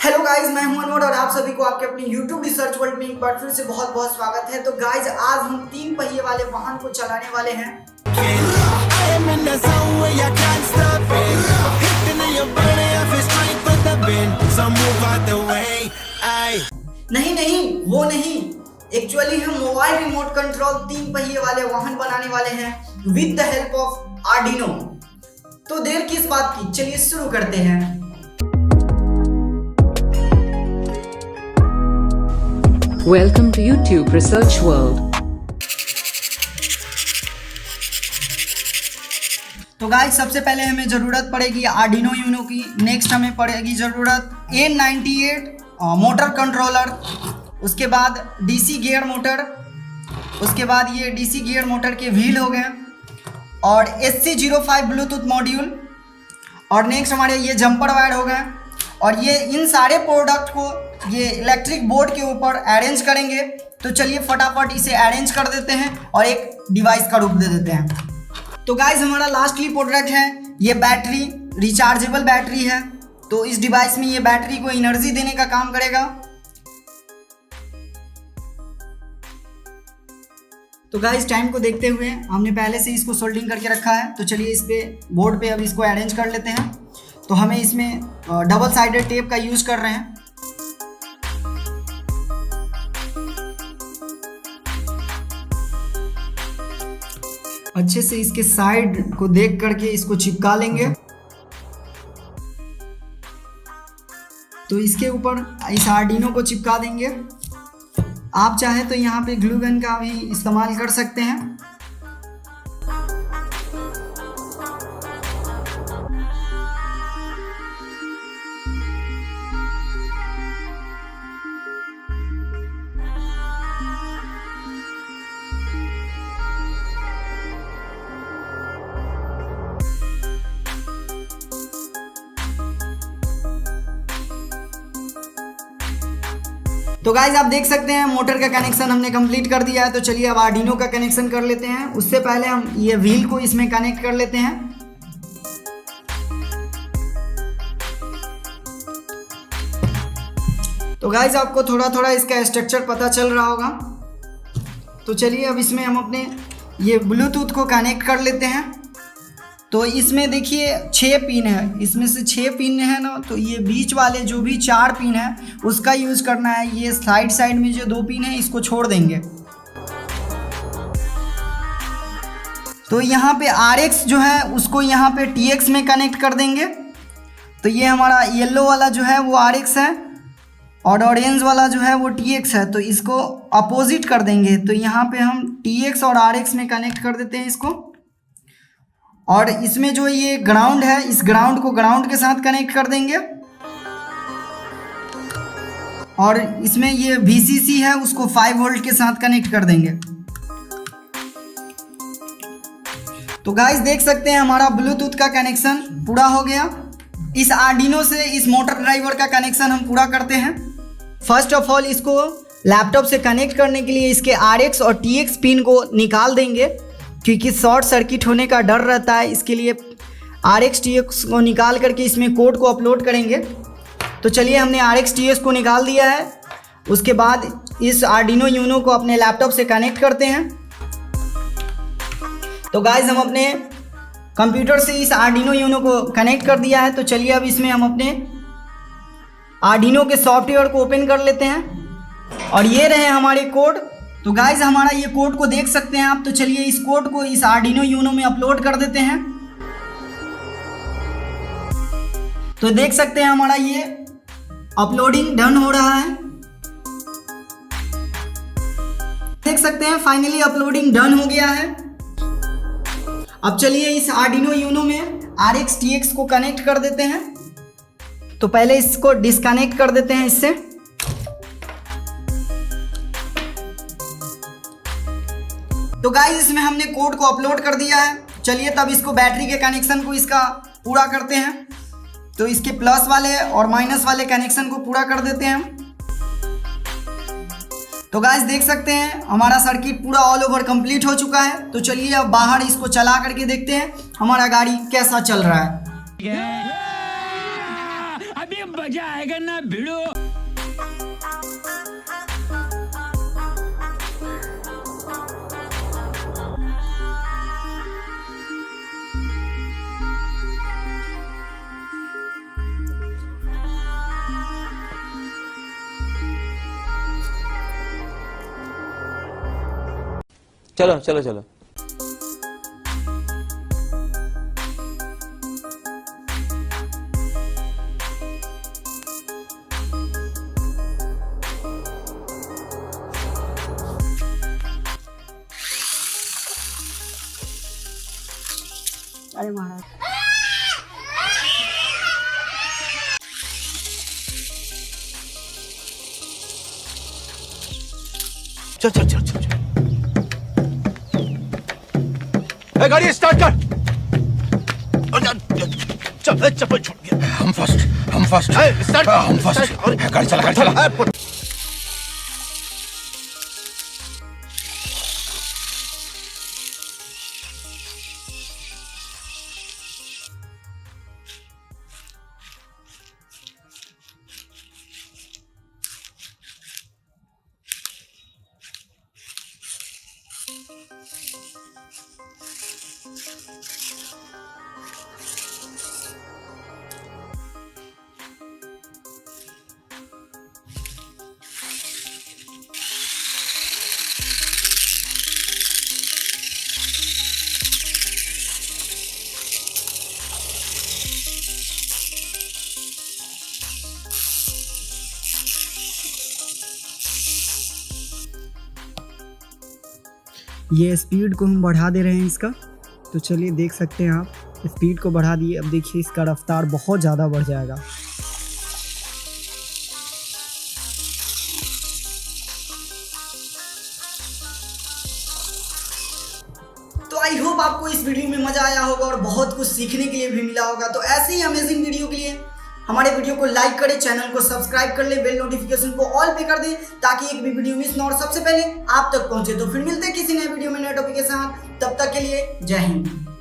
Hello guys, मैं हूं अनवर और आप सभी को आपके अपने YouTube रिसर्च वर्ल्ड में एक बार फिर से बहुत बहुत स्वागत है। तो गाइज आज हम 3 पहिए वाले वाहन को चलाने वाले हैं। नहीं, वो नहीं, एक्चुअली हम मोबाइल रिमोट कंट्रोल 3 पहिए वाले वाहन बनाने वाले हैं with the help of Arduino. तो देर किस बात की, चलिए शुरू करते हैं। Welcome to YouTube Research World. तो गाइस सबसे पहले हमें ज़रूरत पड़ेगी आर्डिनो यूनो की। नेक्स्ट हमें पड़ेगी ज़रूरत N98 मोटर कंट्रोलर। उसके बाद डीसी गियर मोटर। उसके बाद ये डीसी गियर मोटर के व्हील हो गए और SC05 ब्लूटूथ मॉड्यूल। और नेक्स्ट हमारे ये जंपर वायर हो गए। और ये इन सारे प्रोडक्ट को ये इलेक्ट्रिक बोर्ड के ऊपर अरेंज करेंगे। तो चलिए फटाफट इसे अरेंज कर देते हैं और एक डिवाइस का रूप दे देते हैं। तो गाइज हमारा लास्टली प्रोडक्ट है ये बैटरी, रिचार्जेबल बैटरी है। तो इस डिवाइस में ये बैटरी को एनर्जी देने का काम करेगा। तो गाइज टाइम को देखते हुए हमने पहले से इसको सोल्डिंग करके रखा है। तो चलिए इस पे बोर्ड पे अब इसको अरेंज कर लेते हैं। तो हमें इसमें डबल साइडेड टेप का यूज कर रहे हैं। अच्छे से इसके साइड को देख करके इसको चिपका लेंगे। तो इसके ऊपर इस आर्डिनो को चिपका देंगे। आप चाहे तो यहाँ पे ग्लू गन का भी इस्तेमाल कर सकते हैं। तो गाइज आप देख सकते हैं मोटर का कनेक्शन हमने कंप्लीट कर दिया है। तो चलिए अब आर्डिनो का कनेक्शन कर लेते हैं। उससे पहले हम ये व्हील को इसमें कनेक्ट कर लेते हैं। तो गाइज आपको थोड़ा थोड़ा इसका स्ट्रक्चर पता चल रहा होगा। तो चलिए अब इसमें हम अपने ये ब्लूटूथ को कनेक्ट कर लेते हैं। तो इसमें देखिए 6 पिन है, इसमें से 6 पिन है ना। तो ये बीच वाले जो भी 4 पिन है उसका यूज़ करना है। ये साइड में जो 2 पिन है इसको छोड़ देंगे। तो यहाँ पे RX जो है उसको यहाँ पे TX में कनेक्ट कर देंगे। तो ये हमारा येलो वाला जो है वो RX है और ऑरेंज वाला जो है वो TX है। तो इसको अपोजिट कर देंगे। तो यहाँ पे हम TX और RX में कनेक्ट कर देते हैं इसको। और इसमें जो ये ग्राउंड है, इस ग्राउंड को ग्राउंड के साथ कनेक्ट कर देंगे। और इसमें ये VCC है उसको 5 वोल्ट के साथ कनेक्ट कर देंगे। तो गाइस देख सकते हैं हमारा ब्लूटूथ का कनेक्शन पूरा हो गया। इस आर्डिनो से इस मोटर ड्राइवर का कनेक्शन हम पूरा करते हैं। फर्स्ट ऑफ ऑल इसको लैपटॉप से कनेक्ट करने के लिए इसके RX और TX पिन को निकाल देंगे, क्योंकि शॉर्ट सर्किट होने का डर रहता है। इसके लिए RX TX को निकाल करके इसमें कोड को अपलोड करेंगे। तो चलिए हमने RX TX को निकाल दिया है। उसके बाद इस आर्डिनो यूनो को अपने लैपटॉप से कनेक्ट करते हैं। तो गाइज हम अपने कंप्यूटर से इस आर्डिनो यूनो को कनेक्ट कर दिया है। तो चलिए अब इसमें हम अपने आर्डिनो के सॉफ्टवेयर को ओपन कर लेते हैं। और ये रहे हमारे कोड। तो गाइज हमारा ये कोड को देख सकते हैं आप। तो चलिए इस कोड को इस आर्डिनो यूनो में अपलोड कर देते हैं। तो देख सकते हैं हमारा ये अपलोडिंग डन हो रहा है। देख सकते हैं फाइनली अपलोडिंग डन हो गया है। अब चलिए इस आर्डिनो यूनो में RX TX को कनेक्ट कर देते हैं। तो पहले इसको डिस्कनेक्ट कर देते हैं इससे। तो गाइस इसमें हमने कोड को अपलोड कर दिया है। चलिए तब इसको बैटरी के कनेक्शन को इसका पूरा करते हैं। तो इसके प्लस वाले और माइनस वाले कनेक्शन को पूरा कर देते हैं। तो गाइस देख सकते हैं हमारा सर्किट पूरा ऑल ओवर कंप्लीट हो चुका है। तो चलिए अब बाहर इसको चला करके देखते हैं हमारा गाड़ी कैसा चल रहा है। अभी मजा आएगा ना भिड़ो। चलो चलो चलो। अरे महाराज चल चल चल चल गाड़ी स्टार्ट कर। चल चप्पल छूट गया। हम फर्स्ट स्टार्ट हम फर्स्ट। गाड़ी चला ये स्पीड को हम बढ़ा दे रहे हैं इसका, तो चलिए देख सकते हैं आप, स्पीड को बढ़ा दिए। अब देखिए इसका रफ्तार बहुत ज़्यादा बढ़ जाएगा। तो आई होप आपको इस वीडियो में मजा आया होगा और बहुत कुछ सीखने के लिए भी मिला होगा। तो ऐसे ही अमेजिंग वीडियो के लिए हमारे वीडियो को लाइक करें, चैनल को सब्सक्राइब कर ले, बेल नोटिफिकेशन को ऑल पे कर दें ताकि एक भी वीडियो मिस ना और सबसे पहले आप तक पहुंचे। तो फिर मिलते हैं किसी नए वीडियो में नए टॉपिक के साथ, तब तक के लिए जय हिंद।